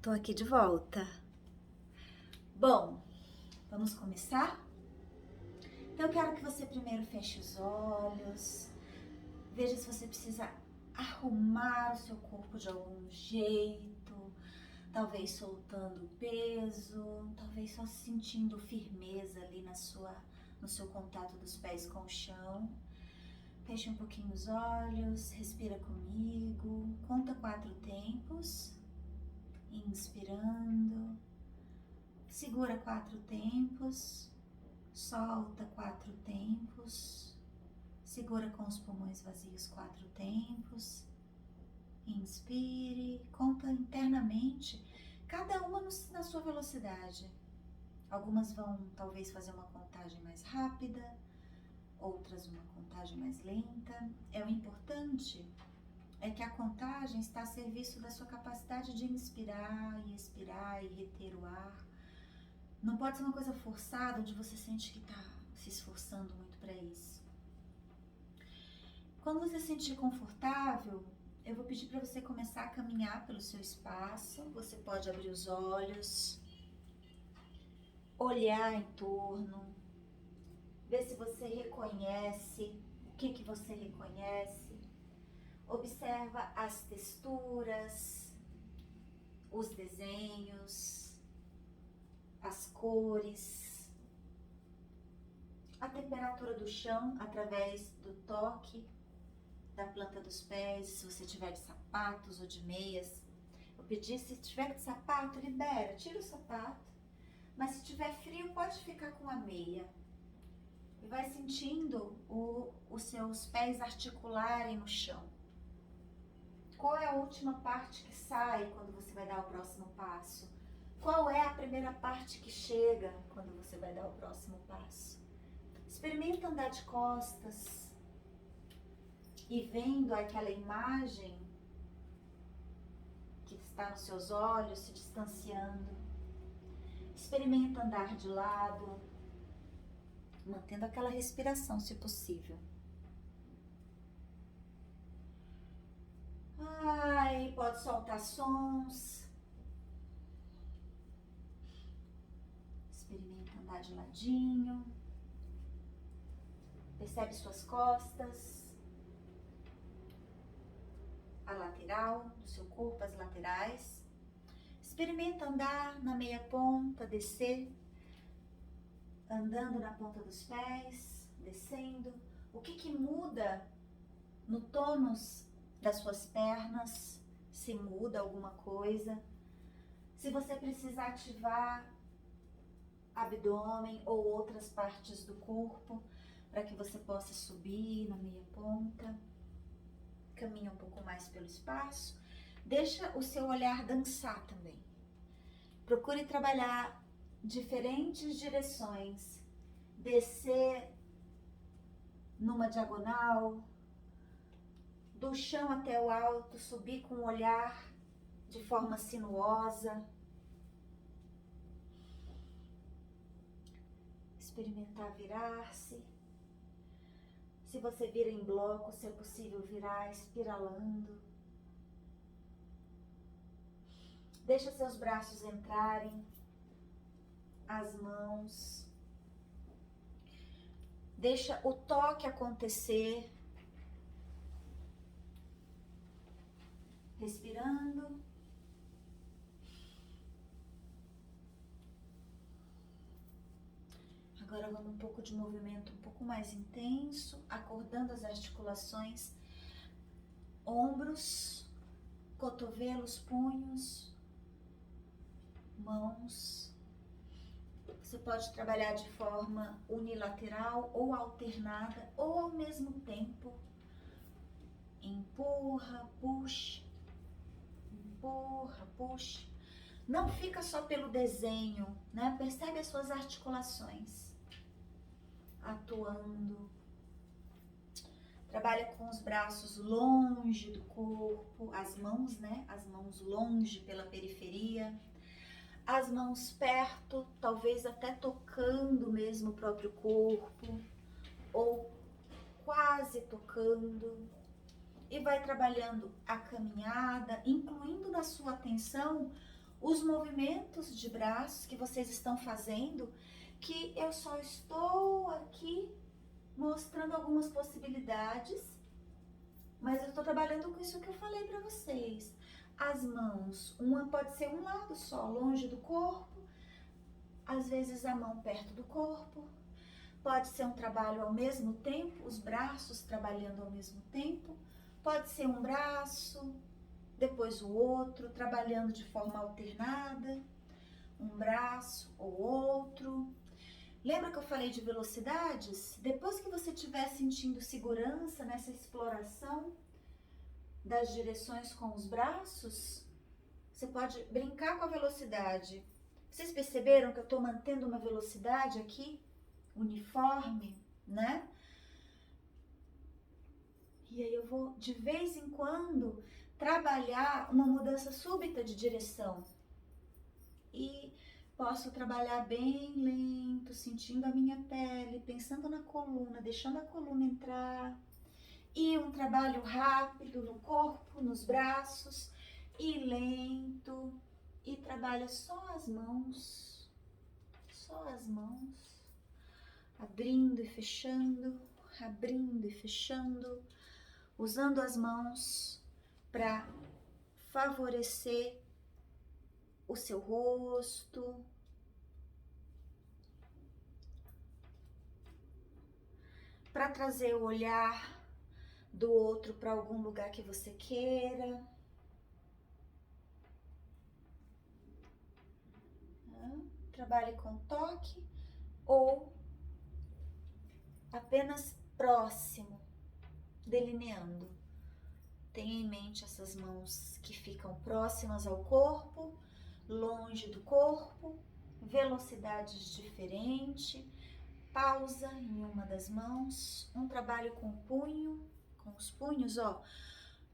Tô aqui de volta. Bom, vamos começar? Então eu quero que você primeiro feche os olhos, veja se você precisa arrumar o seu corpo de algum jeito, talvez soltando o peso, talvez só sentindo firmeza ali no seu contato dos pés com o chão. Feche um pouquinho os olhos, respira comigo, conta 4 tempos. Inspirando, segura 4 tempos, solta 4 tempos, segura com os pulmões vazios 4 tempos, inspire, conta internamente, cada uma na sua velocidade. Algumas vão talvez fazer uma contagem mais rápida, outras uma contagem mais lenta. O importante é que a contagem está a serviço da sua capacidade de inspirar e expirar e reter o ar. Não pode ser uma coisa forçada, onde você sente que está se esforçando muito para isso. Quando você se sentir confortável, eu vou pedir para você começar a caminhar pelo seu espaço. Você pode abrir os olhos, olhar em torno, ver se você reconhece o que você reconhece. Observa as texturas, os desenhos, as cores, a temperatura do chão através do toque da planta dos pés, se você tiver de sapatos ou de meias. Eu pedi, se tiver de sapato, libera, tira o sapato, mas se tiver frio, pode ficar com a meia. E vai sentindo os seus pés articularem no chão. Qual é a última parte que sai quando você vai dar o próximo passo? Qual é a primeira parte que chega quando você vai dar o próximo passo? Experimenta andar de costas e vendo aquela imagem que está nos seus olhos se distanciando. Experimenta andar de lado, mantendo aquela respiração, se possível. Pode soltar sons. Experimenta andar de ladinho. Percebe suas costas. A lateral do seu corpo, as laterais. Experimenta andar na meia ponta, descer. Andando na ponta dos pés, descendo. O que muda no tônus das suas pernas? Se muda alguma coisa, se você precisar ativar abdômen ou outras partes do corpo para que você possa subir na meia ponta, caminha um pouco mais pelo espaço, deixa o seu olhar dançar também. Procure trabalhar diferentes direções, descer numa diagonal, do chão até o alto, subir com o olhar de forma sinuosa. Experimentar virar-se. Se você vira em bloco, se é possível virar espiralando. Deixa seus braços entrarem, as mãos. Deixa o toque acontecer. Respirando. Agora vamos um pouco de movimento um pouco mais intenso, acordando as articulações, ombros, cotovelos, punhos, mãos. Você pode trabalhar de forma unilateral ou alternada ou ao mesmo tempo. Empurra, puxa. Empurra, puxa. Não fica só pelo desenho, né? Percebe as suas articulações atuando. Trabalha com os braços longe do corpo, as mãos, né? As mãos longe pela periferia. As mãos perto, talvez até tocando mesmo o próprio corpo, ou quase tocando. E vai trabalhando a caminhada, incluindo na sua atenção os movimentos de braços que vocês estão fazendo, que eu só estou aqui mostrando algumas possibilidades, mas eu estou trabalhando com isso que eu falei para vocês. As mãos, uma pode ser um lado só, longe do corpo, às vezes a mão perto do corpo. Pode ser um trabalho ao mesmo tempo, os braços trabalhando ao mesmo tempo. Pode ser um braço, depois o outro, trabalhando de forma alternada. Um braço ou outro. Lembra que eu falei de velocidades? Depois que você estiver sentindo segurança nessa exploração das direções com os braços, você pode brincar com a velocidade. Vocês perceberam que eu estou mantendo uma velocidade aqui? Uniforme, né? E aí eu vou, de vez em quando, trabalhar uma mudança súbita de direção. E posso trabalhar bem lento, sentindo a minha pele, pensando na coluna, deixando a coluna entrar. E um trabalho rápido no corpo, nos braços, e lento. E trabalha só as mãos, abrindo e fechando, usando as mãos para favorecer o seu rosto, para trazer o olhar do outro para algum lugar que você queira. Trabalhe com toque ou apenas próximo, delineando. Tenha em mente essas mãos que ficam próximas ao corpo, longe do corpo, velocidades diferentes, pausa em uma das mãos, um trabalho com o punho, com os punhos, ó.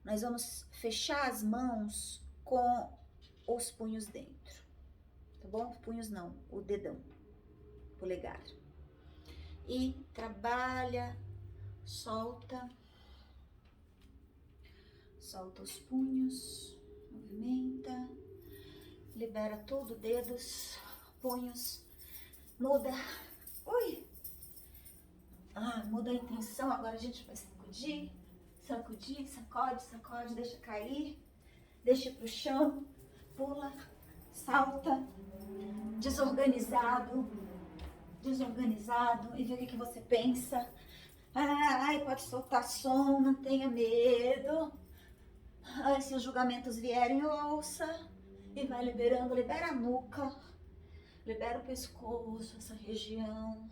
Nós vamos fechar as mãos com os punhos dentro, tá bom? Punhos não, o dedão, polegar. E trabalha, solta os punhos, movimenta, libera tudo, dedos, punhos, muda, muda a intenção, agora a gente vai sacudir, sacode, deixa cair, deixa pro chão, pula, salta, desorganizado, e vê o que você pensa. Pode soltar som, não tenha medo. Se os julgamentos vierem, ouça e vai liberando, libera a nuca, libera o pescoço, essa região.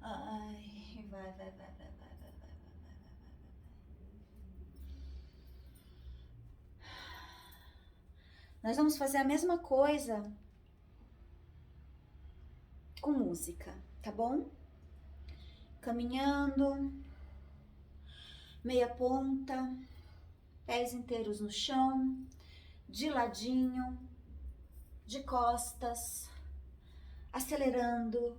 Vai. Nós vamos fazer a mesma coisa com música, tá bom? Caminhando, meia ponta, pés inteiros no chão, de ladinho, de costas, acelerando,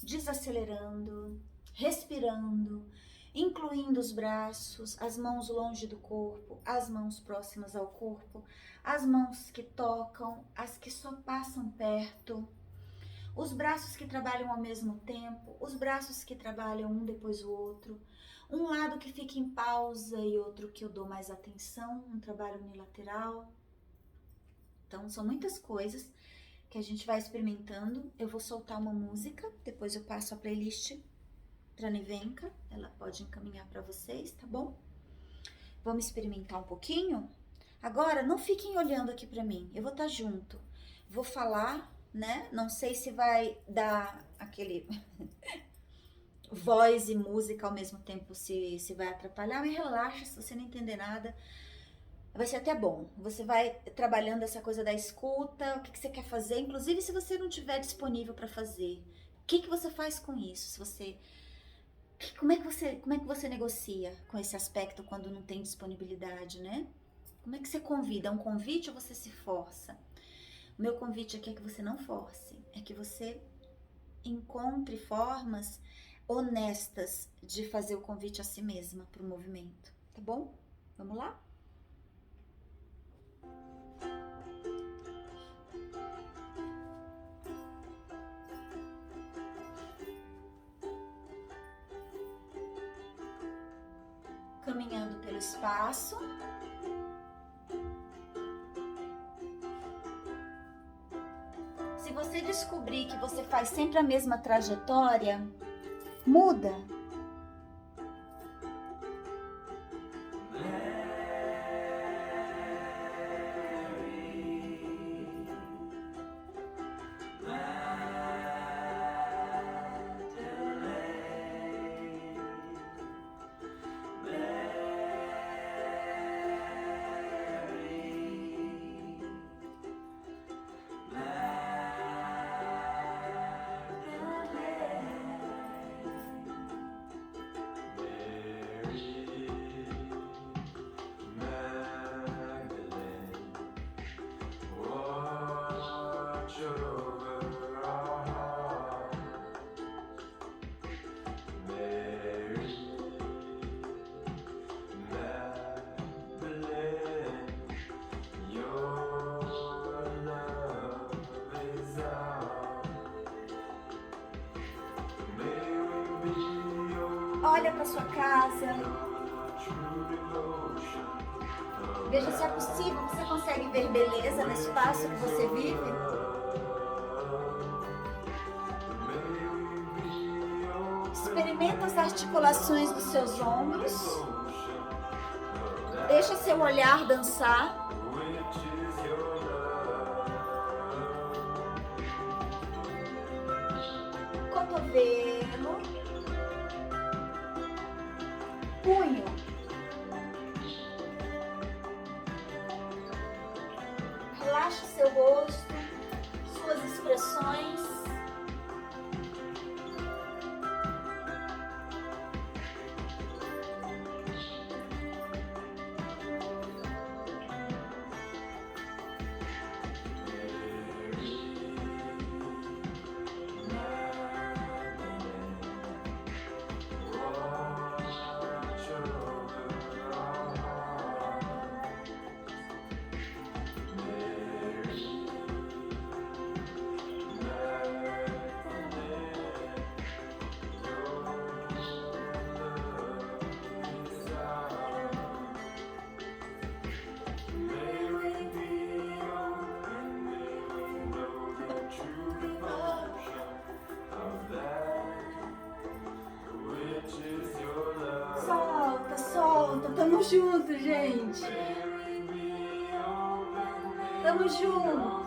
desacelerando, respirando, incluindo os braços, as mãos longe do corpo, as mãos próximas ao corpo, as mãos que tocam, as que só passam perto, os braços que trabalham ao mesmo tempo, os braços que trabalham um depois do outro, um lado que fica em pausa e outro que eu dou mais atenção, um trabalho unilateral. Então, são muitas coisas que a gente vai experimentando. Eu vou soltar uma música, depois eu passo a playlist para Nevenka, ela pode encaminhar para vocês, tá bom? Vamos experimentar um pouquinho? Agora, não fiquem olhando aqui para mim, eu vou estar junto. Vou falar, né? Não sei se vai dar aquele voz e música ao mesmo tempo, se vai atrapalhar, mas relaxa, se você não entender nada, vai ser até bom. Você vai trabalhando essa coisa da escuta, o que você quer fazer, inclusive se você não estiver disponível para fazer, o que você faz com isso? Se você, como é que você negocia com esse aspecto quando não tem disponibilidade, né? Como é que você convida? É um convite ou você se força? O meu convite aqui é que você não force, é que você encontre formas honestas de fazer o convite a si mesma para o movimento, tá bom? Vamos lá? caminhando pelo espaço. Se você descobrir que você faz sempre a mesma trajetória, muda. Olha para sua casa. Veja se é possível, você consegue ver beleza no espaço que você vive? Experimenta as articulações dos seus ombros. Deixa seu olhar dançar. Cotovelo. Punho. Relaxe seu rosto, suas expressões. Solta, tamo junto, gente. Tamo junto.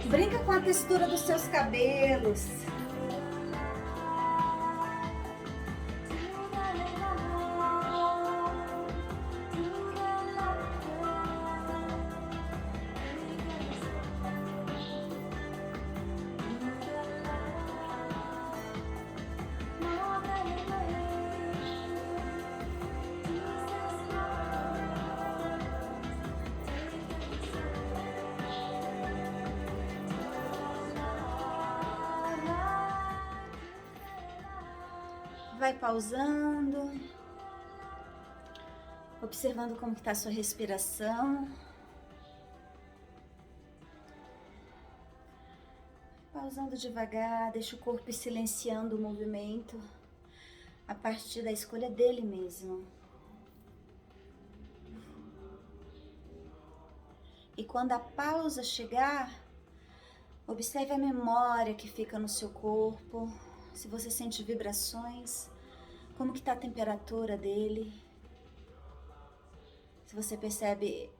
Brinca com a textura dos seus cabelos. Vai pausando, observando como está a sua respiração. Pausando devagar, deixa o corpo ir silenciando o movimento a partir da escolha dele mesmo. E quando a pausa chegar, observe a memória que fica no seu corpo. Se você sente vibrações, como que está a temperatura dele. Se você percebe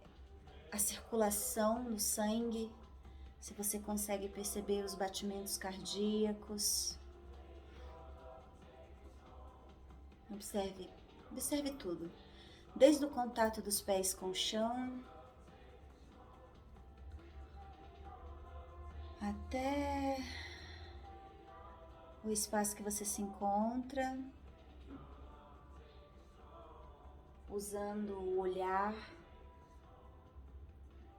a circulação no sangue, se você consegue perceber os batimentos cardíacos. Observe tudo. desde o contato dos pés com o chão, até o espaço que você se encontra, usando o olhar,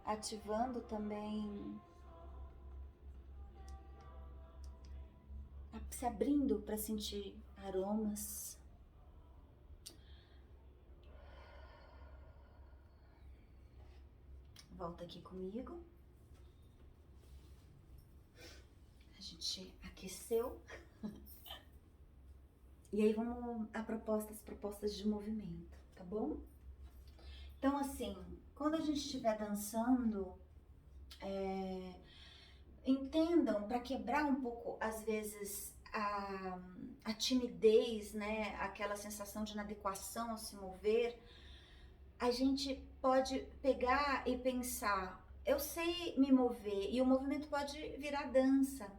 ativando também, se abrindo para sentir aromas. Volta aqui comigo. A gente aqueceu. E aí vamos as propostas de movimento, tá bom? Então assim, quando a gente estiver dançando, entendam, para quebrar um pouco, às vezes, a timidez, né? Aquela sensação de inadequação ao se mover, a gente pode pegar e pensar, eu sei me mover, e o movimento pode virar dança.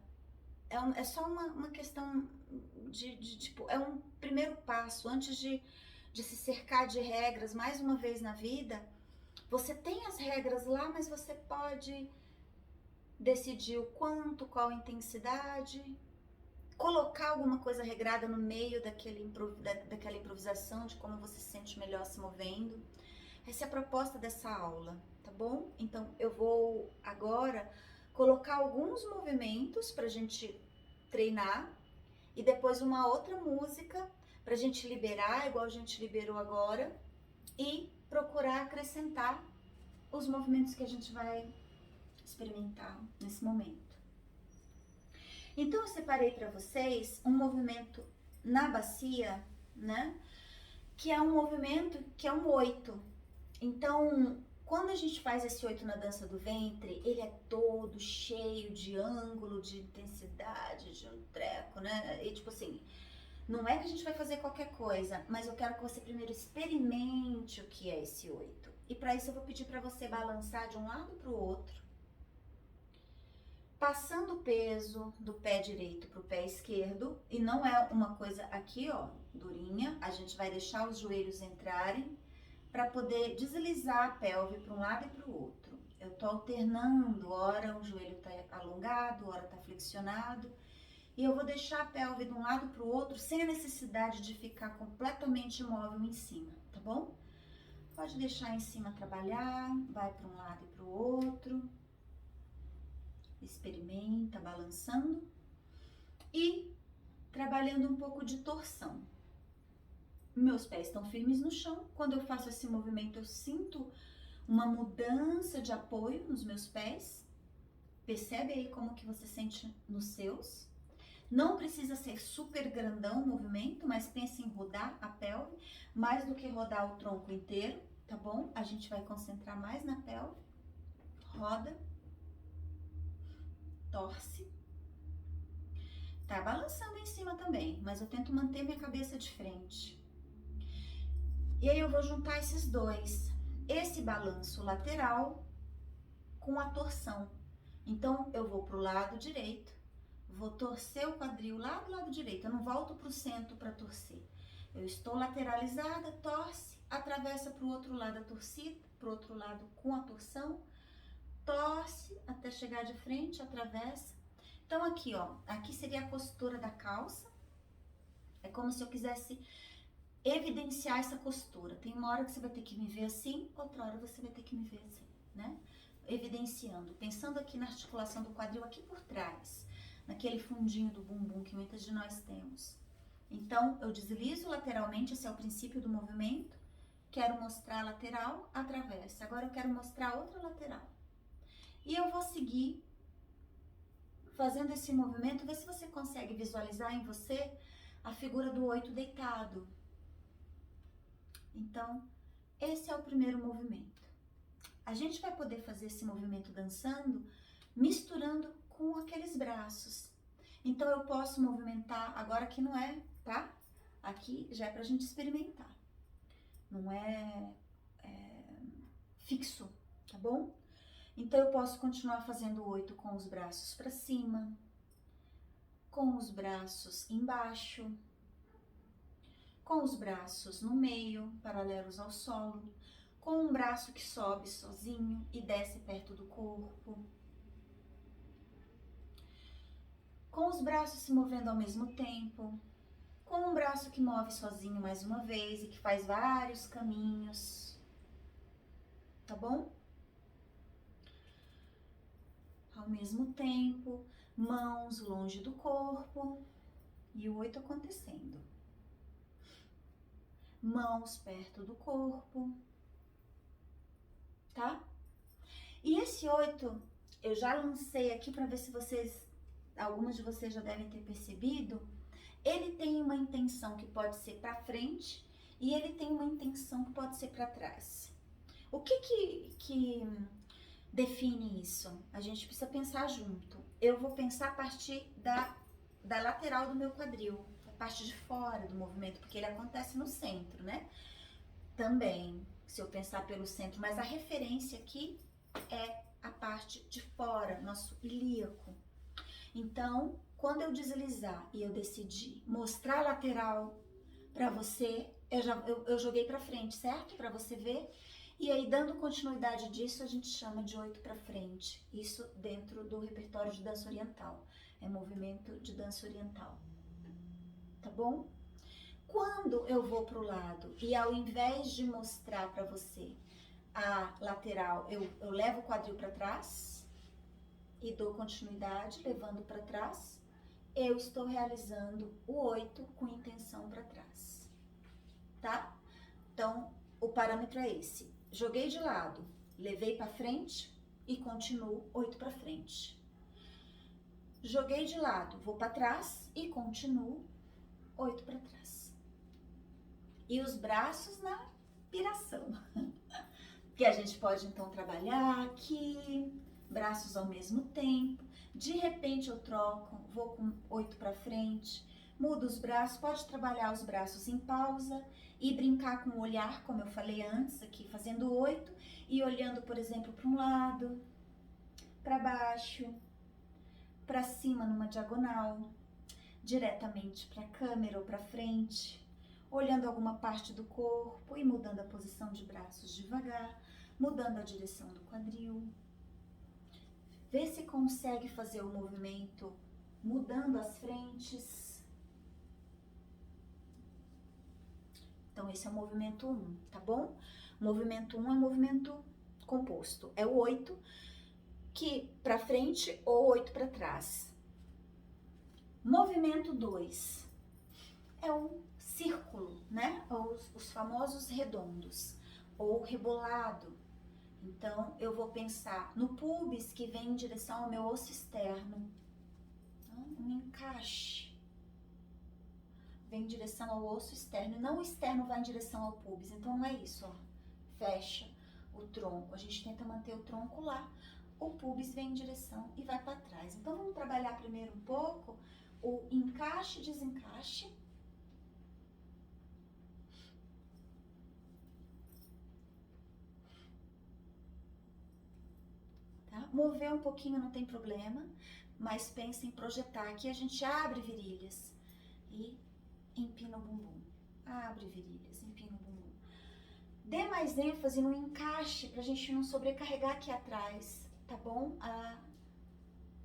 É só uma questão tipo, é um primeiro passo, antes de se cercar de regras mais uma vez na vida. Você tem as regras lá, mas você pode decidir o quanto, qual a intensidade, colocar alguma coisa regrada no meio daquela improvisação, de como você se sente melhor se movendo. Essa é a proposta dessa aula, tá bom? Então eu vou agora colocar alguns movimentos pra gente treinar e depois uma outra música pra gente liberar, igual a gente liberou agora, e procurar acrescentar os movimentos que a gente vai experimentar nesse momento. Então eu separei para vocês um movimento na bacia, né? Que é um movimento que é um 8. Então, quando a gente faz esse 8 na dança do ventre, ele é todo cheio de ângulo, de intensidade, de um treco, né? E tipo assim, não é que a gente vai fazer qualquer coisa, mas eu quero que você primeiro experimente o que é esse 8. E para isso eu vou pedir para você balançar de um lado para o outro, passando o peso do pé direito para o pé esquerdo, e não é uma coisa aqui, ó, durinha, a gente vai deixar os joelhos entrarem para poder deslizar a pelve para um lado e para o outro. Eu tô alternando, ora o joelho tá alongado, ora tá flexionado, e eu vou deixar a pelve de um lado para o outro sem a necessidade de ficar completamente imóvel em cima, tá bom? Pode deixar em cima trabalhar, vai para um lado e para o outro. Experimenta balançando e trabalhando um pouco de torção. Meus pés estão firmes no chão. Quando eu faço esse movimento, eu sinto uma mudança de apoio nos meus pés. Percebe aí como que você sente nos seus. Não precisa ser super grandão o movimento, mas pense em rodar a pelve, mais do que rodar o tronco inteiro, tá bom? A gente vai concentrar mais na pelve. Roda. Torce. Tá balançando em cima também, mas eu tento manter minha cabeça de frente. E aí eu vou juntar esses dois, esse balanço lateral com a torção. Então eu vou pro lado direito, vou torcer o quadril lá do lado direito, eu não volto pro centro para torcer. Eu estou lateralizada, torce, atravessa pro outro lado a torcida, pro outro lado com a torção, torce até chegar de frente, atravessa. Então aqui, ó, aqui seria a costura da calça. É como se eu quisesse evidenciar essa costura. Tem uma hora que você vai ter que me ver assim, outra hora você vai ter que me ver assim, né? Evidenciando, pensando aqui na articulação do quadril aqui por trás, naquele fundinho do bumbum que muitas de nós temos. Então, eu deslizo lateralmente, esse é o princípio do movimento. Quero mostrar a lateral, atravessa. Agora eu quero mostrar a outra lateral. E eu vou seguir fazendo esse movimento, vê se você consegue visualizar em você a figura do 8 deitado. Então, esse é o primeiro movimento. A gente vai poder fazer esse movimento dançando, misturando com aqueles braços. Então, eu posso movimentar, agora aqui não é, tá? Aqui já é pra gente experimentar. Não é fixo, tá bom? Então, eu posso continuar fazendo o 8 com os braços para cima, com os braços embaixo, com os braços no meio, paralelos ao solo, com um braço que sobe sozinho e desce perto do corpo, com os braços se movendo ao mesmo tempo, com um braço que move sozinho mais uma vez e que faz vários caminhos, tá bom? Ao mesmo tempo, mãos longe do corpo e o 8 acontecendo. Mãos perto do corpo, tá? E esse 8, eu já lancei aqui para ver se algumas de vocês já devem ter percebido, ele tem uma intenção que pode ser para frente e ele tem uma intenção que pode ser para trás. O que define isso? A gente precisa pensar junto. Eu vou pensar a partir da lateral do meu quadril, a parte de fora do movimento, porque ele acontece no centro, né? Também, se eu pensar pelo centro, mas a referência aqui é a parte de fora, nosso ilíaco. Então, quando eu deslizar e eu decidir mostrar a lateral para você, eu joguei para frente, certo? Para você ver. E aí, dando continuidade disso, a gente chama de 8 para frente. Isso dentro do repertório de dança oriental. É movimento de dança oriental. Tá bom? Quando eu vou pro lado e ao invés de mostrar para você a lateral, eu levo o quadril para trás e dou continuidade, levando para trás, eu estou realizando o 8 com intenção para trás, tá? Então, o parâmetro é esse. Joguei de lado, levei para frente e continuo 8 para frente. Joguei de lado, vou para trás e continuo 8 para trás. E os braços na piração. Que a gente pode então trabalhar aqui, braços ao mesmo tempo. De repente eu troco, vou com 8 para frente, mudo os braços, pode trabalhar os braços em pausa e brincar com o olhar, como eu falei antes aqui, fazendo 8 e olhando, por exemplo, para um lado, para baixo, para cima numa diagonal, diretamente para a câmera ou para frente, olhando alguma parte do corpo e mudando a posição de braços devagar, mudando a direção do quadril. Vê se consegue fazer o movimento mudando as frentes. Então, esse é o movimento 1, tá bom? O movimento 1 é um movimento composto. É o 8 que para frente ou 8 para trás. Movimento 2 é um círculo, né? Os famosos redondos ou rebolado. Então, eu vou pensar no pubis que vem em direção ao meu osso externo. Um encaixe. Vem em direção ao osso externo. E não o externo vai em direção ao pubis. Então, não é isso, ó. Fecha o tronco. A gente tenta manter o tronco lá. O pubis vem em direção e vai para trás. Então, vamos trabalhar primeiro um pouco o encaixe e desencaixe. Mover um pouquinho não tem problema, mas pense em projetar. Aqui a gente abre virilhas e empina o bumbum. Abre virilhas, empina o bumbum. Dê mais ênfase no encaixe pra gente não sobrecarregar aqui atrás, tá bom?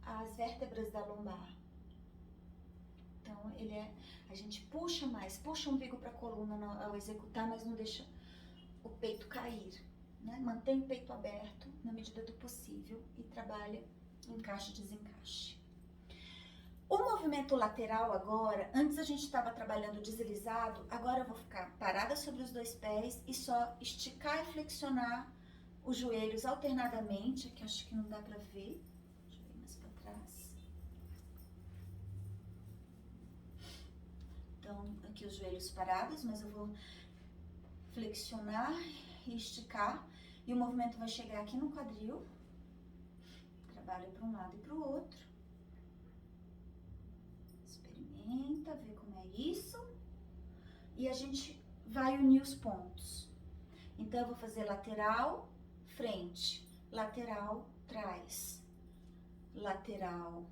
As vértebras da lombar. Então, a gente puxa mais, puxa o umbigo pra coluna ao executar, mas não deixa o peito cair. Né? Mantém o peito aberto na medida do possível e trabalha encaixe e desencaixe. O movimento lateral agora, antes a gente estava trabalhando deslizado, agora eu vou ficar parada sobre os 2 pés e só esticar e flexionar os joelhos alternadamente, que acho que não dá para ver. Deixa eu ir mais para trás. Então, aqui os joelhos parados, mas eu vou flexionar e esticar. E o movimento vai chegar aqui no quadril. Trabalha para um lado e para o outro. Experimenta, vê como é isso. E a gente vai unir os pontos. Então, eu vou fazer lateral, frente, lateral, trás. Lateral,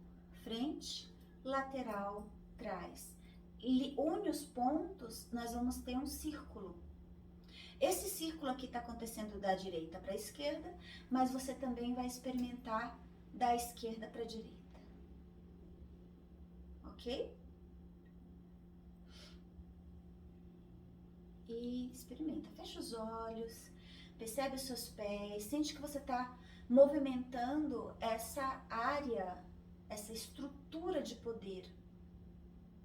frente, lateral, trás. une os pontos, nós vamos ter um círculo. Esse círculo aqui está acontecendo da direita para a esquerda, mas você também vai experimentar da esquerda para a direita. Ok? E experimenta. Fecha os olhos, percebe os seus pés, sente que você está movimentando essa área, essa estrutura de poder,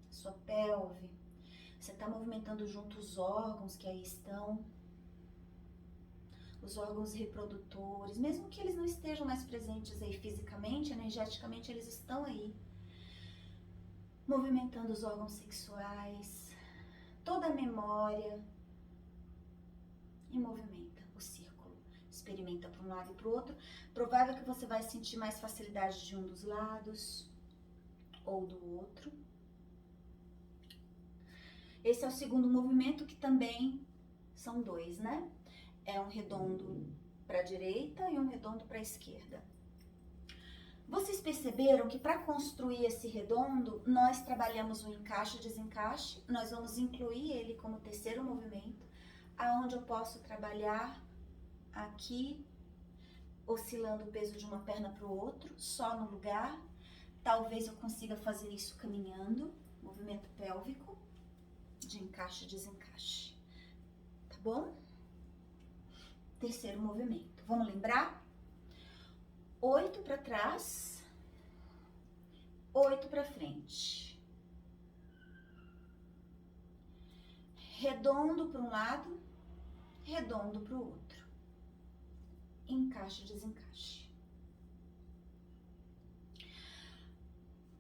sua pelve. Você está movimentando junto os órgãos que aí estão, os órgãos reprodutores, mesmo que eles não estejam mais presentes aí fisicamente, energeticamente, eles estão aí. Movimentando os órgãos sexuais, toda a memória, e movimenta o círculo. Experimenta para um lado e para o outro. Provável que você vai sentir mais facilidade de um dos lados ou do outro. Esse é o segundo movimento, que também são dois, né? É um redondo para a direita e um redondo para a esquerda. Vocês perceberam que para construir esse redondo, nós trabalhamos o encaixe e desencaixe. Nós vamos incluir ele como terceiro movimento, aonde eu posso trabalhar aqui, oscilando o peso de uma perna para o outro, só no lugar. Talvez eu consiga fazer isso caminhando, movimento pélvico, de encaixe e desencaixe, tá bom? Terceiro movimento, vamos lembrar? 8 para trás, 8 para frente. Redondo para um lado, redondo para o outro. Encaixe, desencaixe.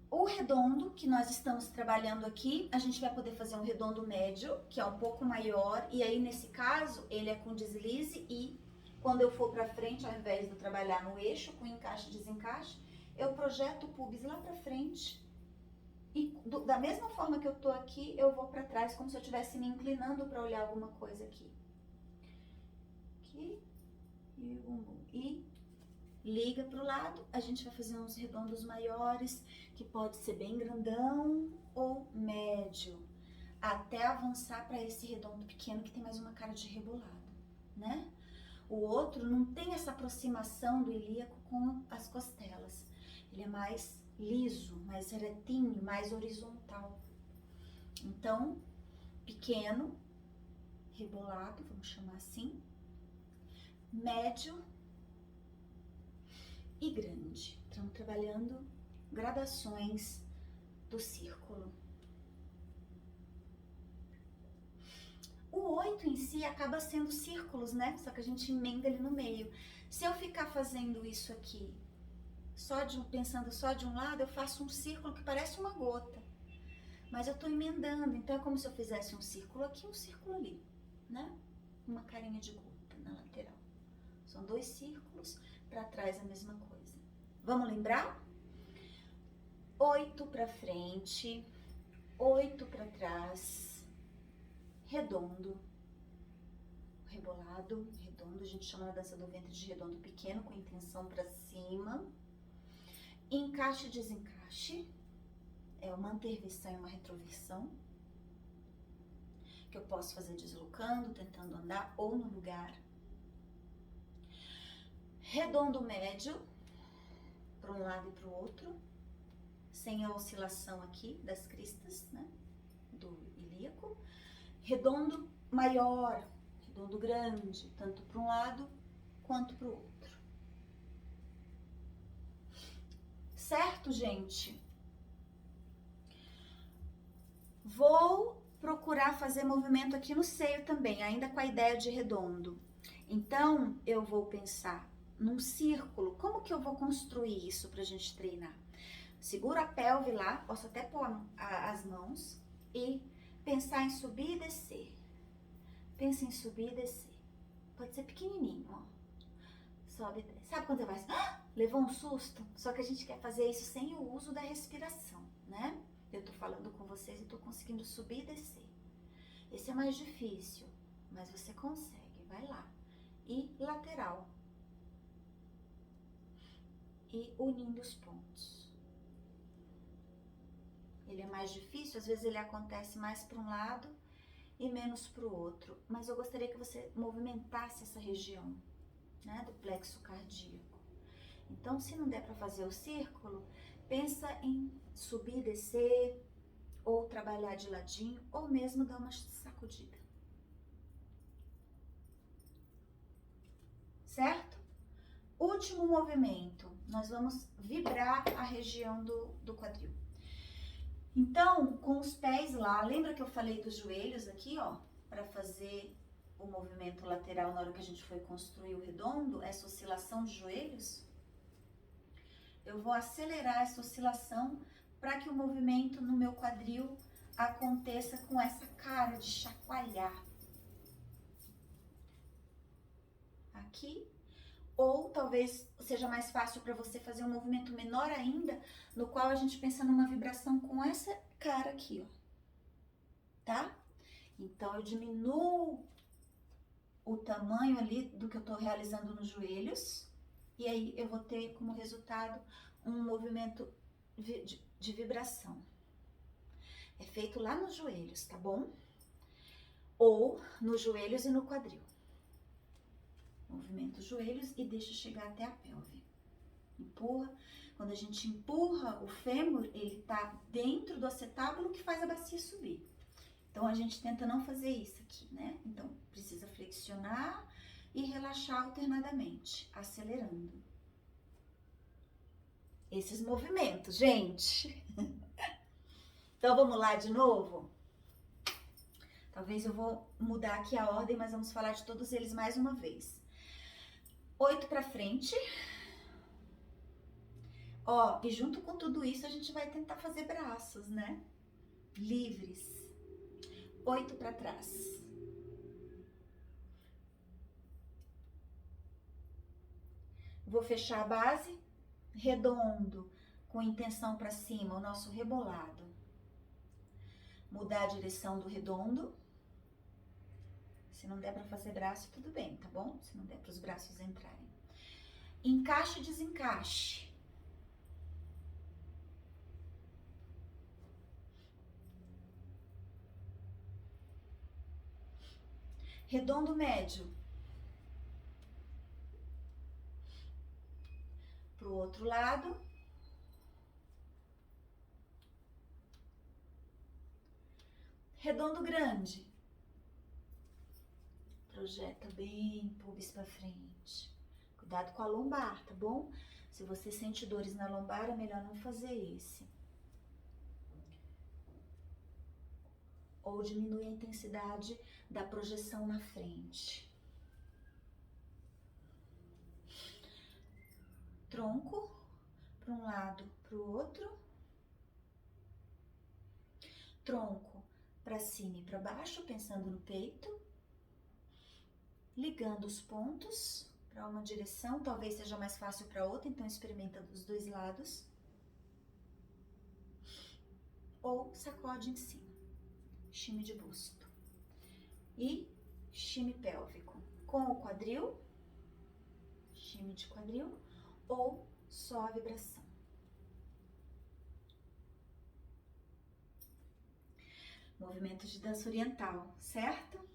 O redondo que nós estamos trabalhando aqui, a gente vai poder fazer um redondo médio, que é um pouco maior, e aí nesse caso ele é com deslize, e quando eu for para frente, ao invés de eu trabalhar no eixo com encaixe e desencaixe, eu projeto o pubis lá para frente, e da mesma forma que eu tô aqui, eu vou para trás, como se eu estivesse me inclinando para olhar alguma coisa aqui. Aqui, e o bumbum. E liga para o lado, a gente vai fazer uns redondos maiores, que pode ser bem grandão ou médio, até avançar para esse redondo pequeno que tem mais uma cara de rebolado, né? O outro não tem essa aproximação do ilíaco com as costelas, ele é mais liso, mais retinho, mais horizontal. Então, pequeno, rebolado, vamos chamar assim, médio e grande. Estamos trabalhando gradações do círculo. O 8 em si acaba sendo círculos, né? Só que a gente emenda ele no meio. Se eu ficar fazendo isso aqui, pensando só de um lado, eu faço um círculo que parece uma gota. Mas eu tô emendando, então é como se eu fizesse um círculo aqui e um círculo ali, né? Uma carinha de gota na lateral. São dois círculos, para trás a mesma coisa. Vamos lembrar? 8 para frente, 8 para trás, redondo, rebolado, redondo. A gente chama na dança do ventre de redondo pequeno, com intenção para cima. Encaixe e desencaixe, é uma anterversão e uma retroversão, que eu posso fazer deslocando, tentando andar ou no lugar. Redondo médio, para um lado e para o outro, sem a oscilação aqui das cristas, né, do ilíaco. Redondo maior, redondo grande, tanto para um lado quanto para o outro. Certo, gente? Vou procurar fazer movimento aqui no seio também, ainda com a ideia de redondo. Então, eu vou pensar num círculo. Como que eu vou construir isso pra gente treinar? Seguro a pelve lá, posso até pôr as mãos e pensar em subir e descer. Pensa em subir e descer. Pode ser pequenininho, ó. Sobe e desce. Sabe quando você vai assim, levou um susto? Só que a gente quer fazer isso sem o uso da respiração, né? Eu tô falando com vocês e tô conseguindo subir e descer. Esse é mais difícil, mas você consegue. Vai lá. E lateral. E unindo os pontos. ele é mais difícil, às vezes ele acontece mais para um lado e menos para o outro. Mas eu gostaria que você movimentasse essa região, né, do plexo cardíaco. Então, se não der para fazer o círculo, pensa em subir, descer, ou trabalhar de ladinho, ou mesmo dar uma sacudida. Certo? Último movimento, nós vamos vibrar a região do quadril. Então, com os pés lá, lembra que eu falei dos joelhos aqui, ó, para fazer o movimento lateral na hora que a gente foi construir o redondo, essa oscilação de joelhos? Eu vou acelerar essa oscilação para que o movimento no meu quadril aconteça com essa cara de chacoalhar. Aqui. Ou talvez seja mais fácil para você fazer um movimento menor ainda, no qual a gente pensa numa vibração com essa cara aqui, ó. Tá? Então, eu diminuo o tamanho ali do que eu tô realizando nos joelhos, e aí eu vou ter como resultado um movimento de vibração. É feito lá nos joelhos, tá bom? Ou nos joelhos e no quadril. Movimenta os joelhos e deixa chegar até a pelve. Empurra. Quando a gente empurra o fêmur, ele tá dentro do acetábulo que faz a bacia subir. Então, a gente tenta não fazer isso aqui, né? Então, precisa flexionar e relaxar alternadamente, acelerando. Esses movimentos, gente. Então, vamos lá de novo? Talvez eu vou mudar aqui a ordem, mas vamos falar de todos eles mais uma vez. 8 para frente. Ó, e junto com tudo isso, a gente vai tentar fazer braços, né? Livres. 8 para trás. Vou fechar a base, redondo, com intenção para cima, o nosso rebolado. Mudar a direção do redondo. Se não der para fazer braço, tudo bem, tá bom? Se não der para os braços entrarem. Encaixe e desencaixe. Redondo médio. Pro outro lado. Redondo grande. Projeta bem pubis para frente. Cuidado com a lombar, tá bom? Se você sente dores na lombar, é melhor não fazer esse. Ou diminui a intensidade da projeção na frente. Tronco, para um lado, para o outro. Tronco para cima e para baixo, pensando no peito. Ligando os pontos para uma direção, talvez seja mais fácil para outra, então experimenta dos dois lados. Ou sacode em cima. Shime de busto. E shime pélvico. Com o quadril, shime de quadril, ou só a vibração. Movimentos de dança oriental, certo?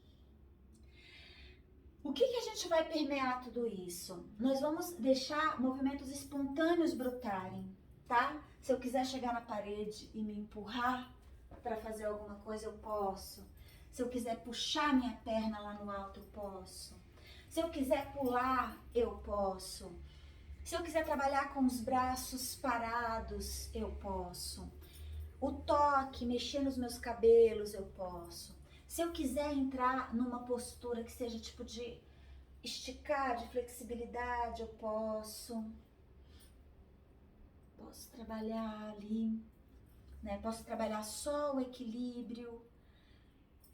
O que a gente vai permear tudo isso? Nós vamos deixar movimentos espontâneos brotarem, tá? Se eu quiser chegar na parede e me empurrar para fazer alguma coisa, eu posso. Se eu quiser puxar minha perna lá no alto, eu posso. Se eu quiser pular, eu posso. Se eu quiser trabalhar com os braços parados, eu posso. O toque, mexer nos meus cabelos, eu posso. Se eu quiser entrar numa postura que seja tipo de esticar, de flexibilidade, eu posso. Posso trabalhar ali, né? Posso trabalhar só o equilíbrio,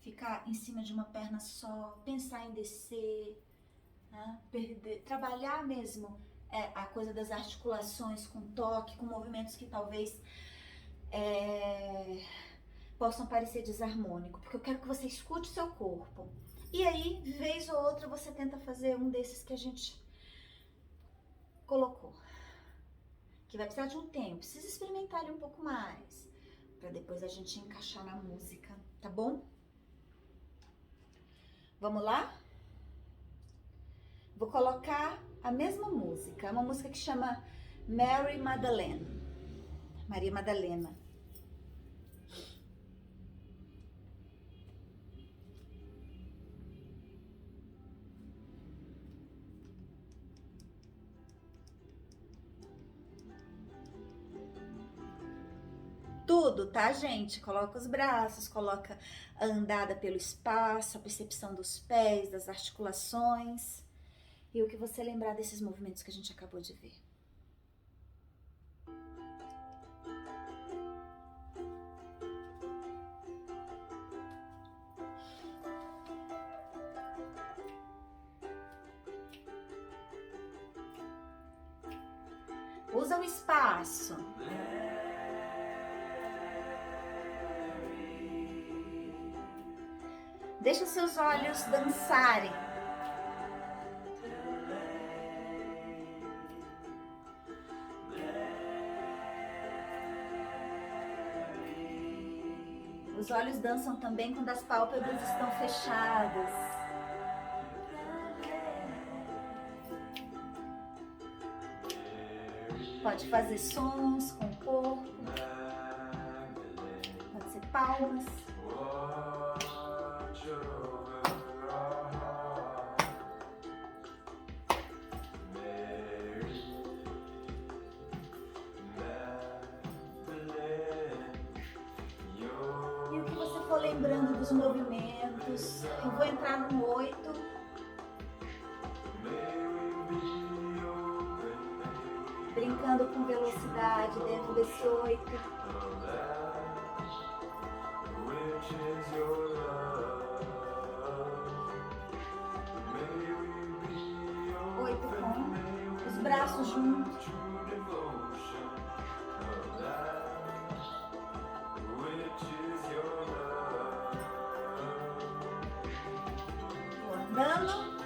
ficar em cima de uma perna só, pensar em descer, né? Trabalhar mesmo a coisa das articulações com toque, com movimentos que talvez possam parecer desarmônicos, porque eu quero que você escute o seu corpo. E aí, vez ou outra, você tenta fazer um desses que a gente colocou. Que vai precisar de um tempo, precisa experimentar ele um pouco mais. para depois a gente encaixar na música, tá bom? Vamos lá? Vou colocar a mesma música, é uma música que chama Mary Magdalene, Maria Madalena. Tudo, tá, gente? Coloca os braços, coloca a andada pelo espaço, a percepção dos pés, das articulações e o que você lembrar desses movimentos que a gente acabou de ver. Usa o espaço. Deixa seus olhos dançarem. Os olhos dançam também quando as pálpebras estão fechadas. Pode fazer sons com o corpo. Pode ser palmas. E o que você for lembrando dos movimentos, eu vou entrar no 8. Brincando com velocidade dentro desse 8. 8 com os braços juntos. Vou andando.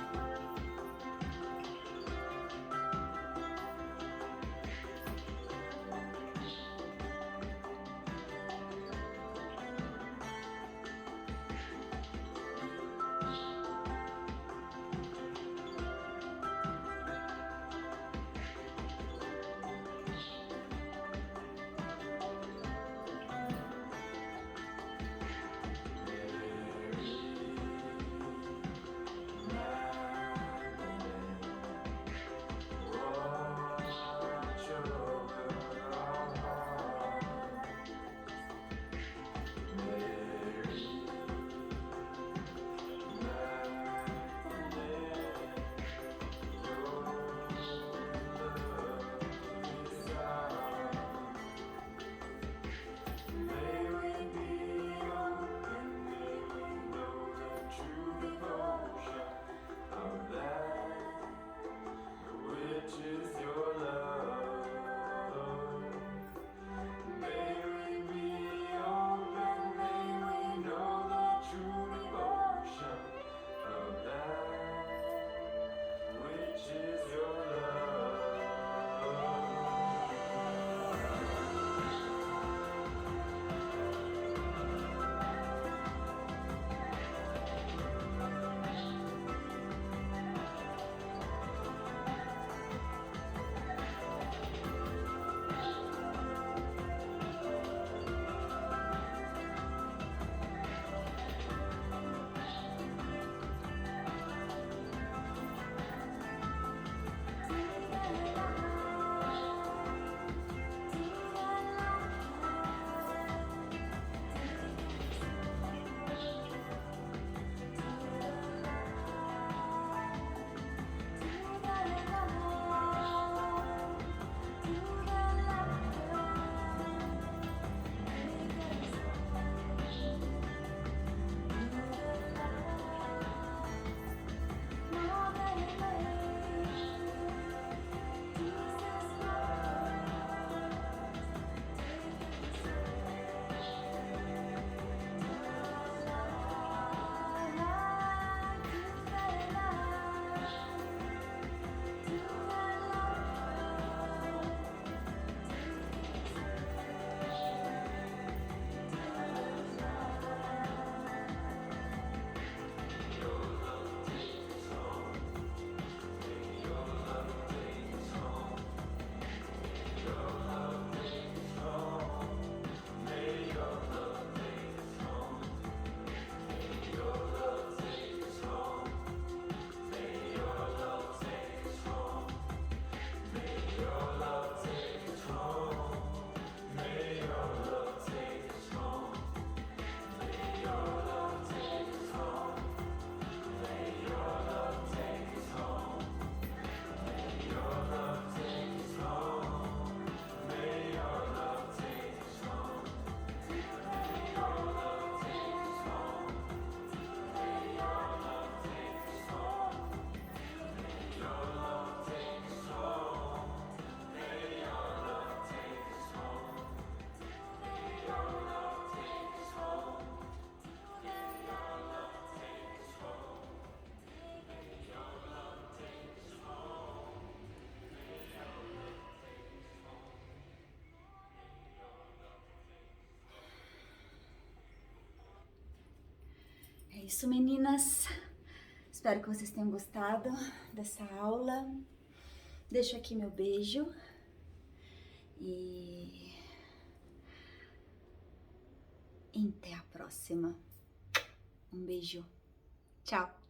É isso, meninas. Espero que vocês tenham gostado dessa aula. Deixo aqui meu beijo e até a próxima. Um beijo. Tchau.